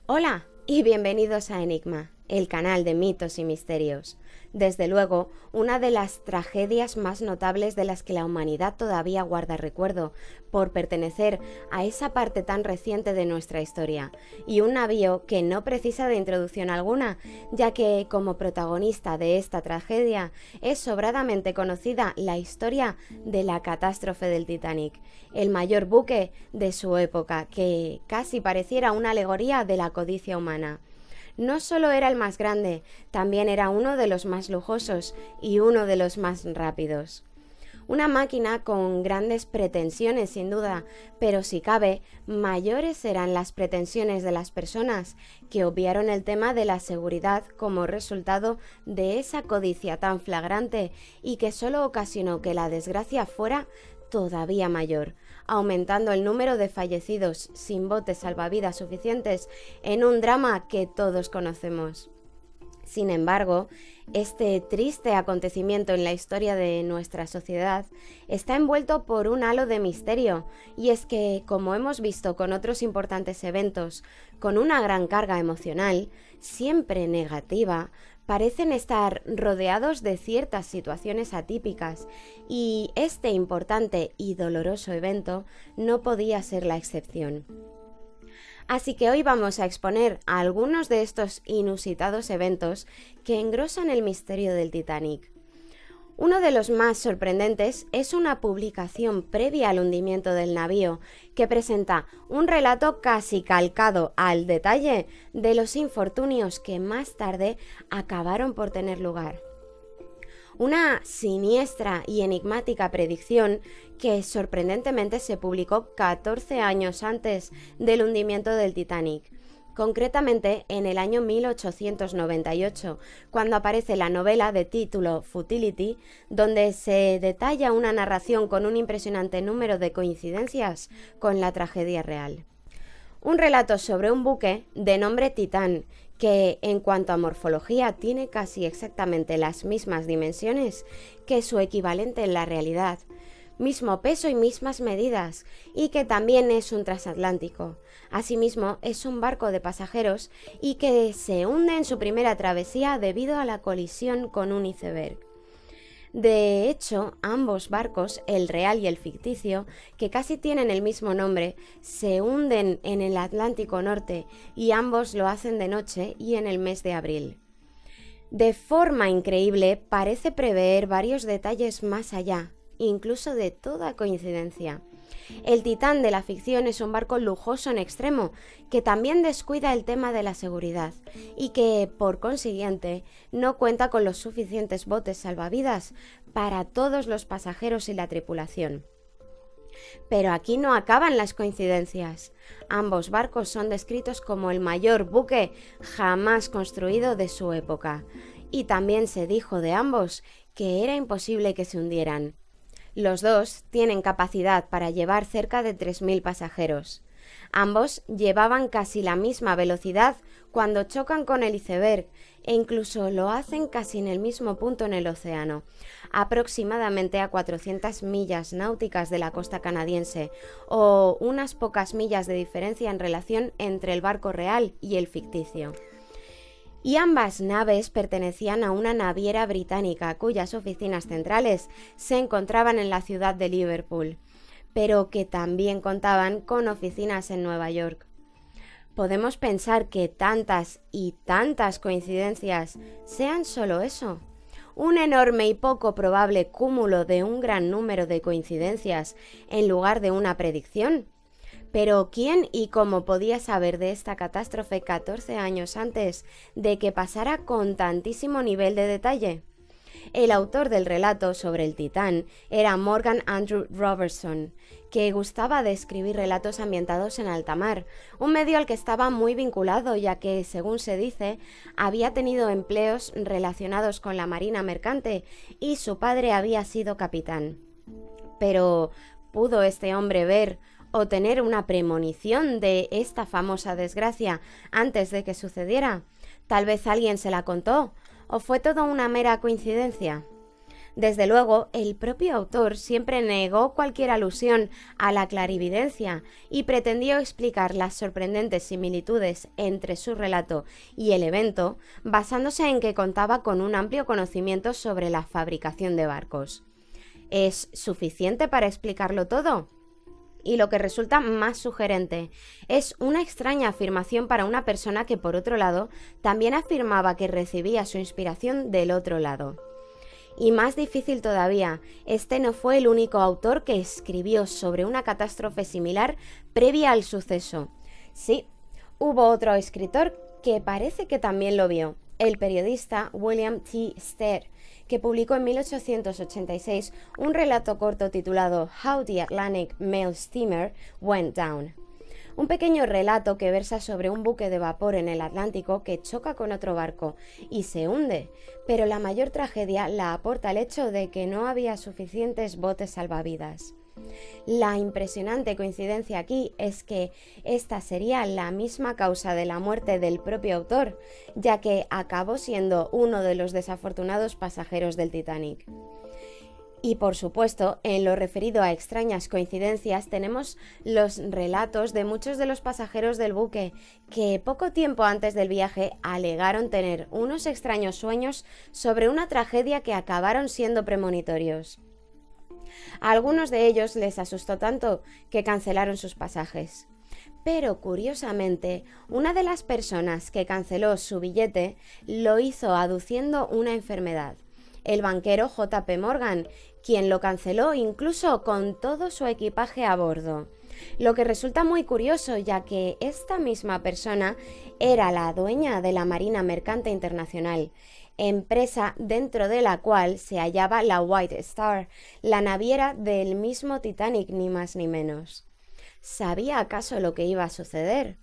Hola y bienvenidos a Enigma, el canal de mitos y misterios. Desde luego, una de las tragedias más notables de las que la humanidad todavía guarda recuerdo, por pertenecer a esa parte tan reciente de nuestra historia, y un navío que no precisa de introducción alguna, ya que como protagonista de esta tragedia es sobradamente conocida la historia de la catástrofe del Titanic, el mayor buque de su época, que casi pareciera una alegoría de la codicia humana. No solo era el más grande, también era uno de los más lujosos y uno de los más rápidos. Una máquina con grandes pretensiones, sin duda, pero si cabe, mayores eran las pretensiones de las personas que obviaron el tema de la seguridad como resultado de esa codicia tan flagrante y que solo ocasionó que la desgracia fuera todavía mayor, aumentando el número de fallecidos sin botes salvavidas suficientes en un drama que todos conocemos. Sin embargo, este triste acontecimiento en la historia de nuestra sociedad está envuelto por un halo de misterio, y es que, como hemos visto con otros importantes eventos, con una gran carga emocional, siempre negativa, parecen estar rodeados de ciertas situaciones atípicas, y este importante y doloroso evento no podía ser la excepción. Así que hoy vamos a exponer algunos de estos inusitados eventos que engrosan el misterio del Titanic. Uno de los más sorprendentes es una publicación previa al hundimiento del navío que presenta un relato casi calcado al detalle de los infortunios que más tarde acabaron por tener lugar. Una siniestra y enigmática predicción que sorprendentemente se publicó 14 años antes del hundimiento del Titanic, concretamente en el año 1898, cuando aparece la novela de título Futility, donde se detalla una narración con un impresionante número de coincidencias con la tragedia real. Un relato sobre un buque de nombre Titán, que en cuanto a morfología tiene casi exactamente las mismas dimensiones que su equivalente en la realidad, mismo peso y mismas medidas, y que también es un transatlántico. Asimismo, es un barco de pasajeros y que se hunde en su primera travesía debido a la colisión con un iceberg. De hecho, ambos barcos, el real y el ficticio, que casi tienen el mismo nombre, se hunden en el Atlántico Norte y ambos lo hacen de noche y en el mes de abril. De forma increíble, parece prever varios detalles más allá, incluso de toda coincidencia. El Titán de la ficción es un barco lujoso en extremo, que también descuida el tema de la seguridad y que, por consiguiente, no cuenta con los suficientes botes salvavidas para todos los pasajeros y la tripulación. Pero aquí no acaban las coincidencias. Ambos barcos son descritos como el mayor buque jamás construido de su época, y también se dijo de ambos que era imposible que se hundieran. Los dos tienen capacidad para llevar cerca de 3.000 pasajeros. Ambos llevaban casi la misma velocidad cuando chocan con el iceberg e incluso lo hacen casi en el mismo punto en el océano, aproximadamente a 400 millas náuticas de la costa canadiense, o unas pocas millas de diferencia en relación entre el barco real y el ficticio. Y ambas naves pertenecían a una naviera británica cuyas oficinas centrales se encontraban en la ciudad de Liverpool, pero que también contaban con oficinas en Nueva York. ¿Podemos pensar que tantas y tantas coincidencias sean solo eso? Un enorme y poco probable cúmulo de un gran número de coincidencias en lugar de una predicción. Pero ¿quién y cómo podía saber de esta catástrofe 14 años antes de que pasara con tantísimo nivel de detalle? El autor del relato sobre el Titán era Morgan Andrew Robertson, que gustaba de escribir relatos ambientados en alta mar, un medio al que estaba muy vinculado, ya que, según se dice, había tenido empleos relacionados con la marina mercante y su padre había sido capitán. Pero, ¿pudo este hombre ver o tener una premonición de esta famosa desgracia antes de que sucediera? ¿Tal vez alguien se la contó? ¿O fue todo una mera coincidencia? Desde luego, el propio autor siempre negó cualquier alusión a la clarividencia y pretendió explicar las sorprendentes similitudes entre su relato y el evento, basándose en que contaba con un amplio conocimiento sobre la fabricación de barcos. ¿Es suficiente para explicarlo todo? Y lo que resulta más sugerente es una extraña afirmación para una persona que, por otro lado, también afirmaba que recibía su inspiración del otro lado. Y más difícil todavía, este no fue el único autor que escribió sobre una catástrofe similar previa al suceso. Sí, hubo otro escritor que parece que también lo vio, el periodista William T. Stead, que publicó en 1886 un relato corto titulado How the Atlantic Mail Steamer Went Down. Un pequeño relato que versa sobre un buque de vapor en el Atlántico que choca con otro barco y se hunde, pero la mayor tragedia la aporta el hecho de que no había suficientes botes salvavidas. La impresionante coincidencia aquí es que esta sería la misma causa de la muerte del propio autor, ya que acabó siendo uno de los desafortunados pasajeros del Titanic. Y por supuesto, en lo referido a extrañas coincidencias, tenemos los relatos de muchos de los pasajeros del buque que poco tiempo antes del viaje alegaron tener unos extraños sueños sobre una tragedia que acabaron siendo premonitorios. A algunos de ellos les asustó tanto que cancelaron sus pasajes. Pero curiosamente, una de las personas que canceló su billete lo hizo aduciendo una enfermedad. El banquero J.P. Morgan, quien lo canceló incluso con todo su equipaje a bordo. Lo que resulta muy curioso, ya que esta misma persona era la dueña de la Marina Mercante Internacional, empresa dentro de la cual se hallaba la White Star, la naviera del mismo Titanic, ni más ni menos. ¿Sabía acaso lo que iba a suceder?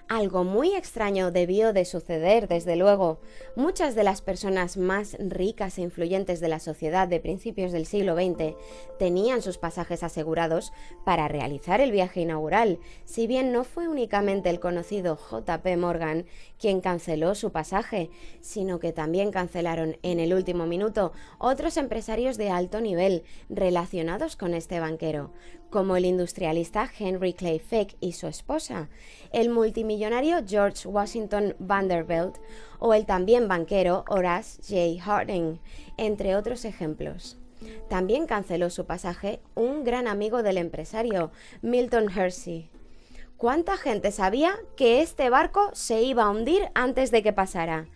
Algo muy extraño debió de suceder, desde luego. Muchas de las personas más ricas e influyentes de la sociedad de principios del siglo XX tenían sus pasajes asegurados para realizar el viaje inaugural, si bien no fue únicamente el conocido J.P. Morgan quien canceló su pasaje, sino que también cancelaron en el último minuto otros empresarios de alto nivel relacionados con este banquero, como el industrialista Henry Clay Frick y su esposa, el multimillonario George Washington Vanderbilt o el también banquero Horace J. Harding, entre otros ejemplos. También canceló su pasaje un gran amigo del empresario, Milton Hersey. ¿Cuánta gente sabía que este barco se iba a hundir antes de que pasara?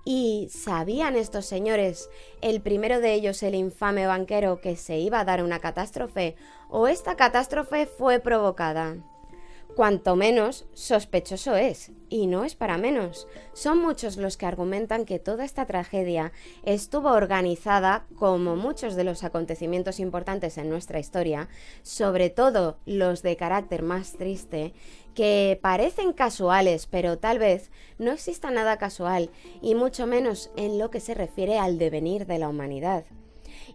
¿Y sabían estos señores, el primero de ellos el infame banquero, que se iba a dar una catástrofe, o esta catástrofe fue provocada? Cuanto menos sospechoso es, y no es para menos. Son muchos los que argumentan que toda esta tragedia estuvo organizada, como muchos de los acontecimientos importantes en nuestra historia, sobre todo los de carácter más triste, que parecen casuales, pero tal vez no exista nada casual, y mucho menos en lo que se refiere al devenir de la humanidad.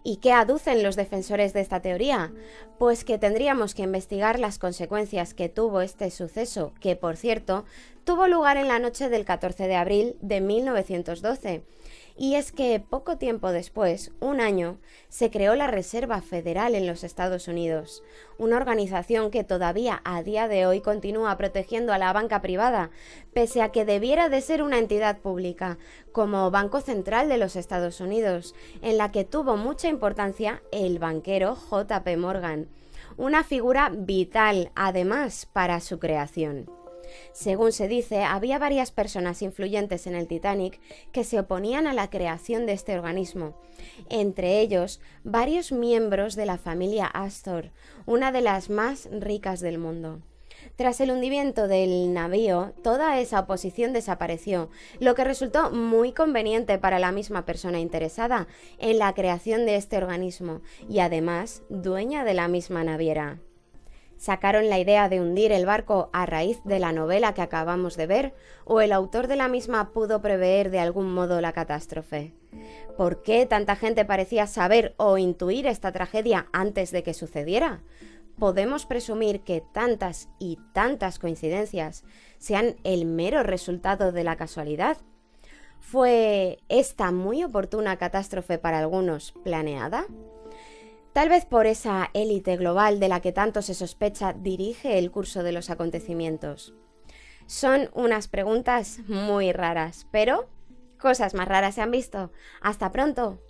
¿Y qué aducen los defensores de esta teoría? Pues que tendríamos que investigar las consecuencias que tuvo este suceso, que por cierto, tuvo lugar en la noche del 14 de abril de 1912. Y es que poco tiempo después, un año, se creó la Reserva Federal en los Estados Unidos, una organización que todavía a día de hoy continúa protegiendo a la banca privada, pese a que debiera de ser una entidad pública, como Banco Central de los Estados Unidos, en la que tuvo mucha importancia el banquero J.P. Morgan, una figura vital además para su creación. Según se dice, había varias personas influyentes en el Titanic que se oponían a la creación de este organismo, entre ellos varios miembros de la familia Astor, una de las más ricas del mundo. Tras el hundimiento del navío, toda esa oposición desapareció, lo que resultó muy conveniente para la misma persona interesada en la creación de este organismo y además dueña de la misma naviera. ¿Sacaron la idea de hundir el barco a raíz de la novela que acabamos de ver, o el autor de la misma pudo prever de algún modo la catástrofe? ¿Por qué tanta gente parecía saber o intuir esta tragedia antes de que sucediera? ¿Podemos presumir que tantas y tantas coincidencias sean el mero resultado de la casualidad? ¿Fue esta muy oportuna catástrofe para algunos planeada? Tal vez por esa élite global de la que tanto se sospecha dirige el curso de los acontecimientos. Son unas preguntas muy raras, pero cosas más raras se han visto. ¡Hasta pronto!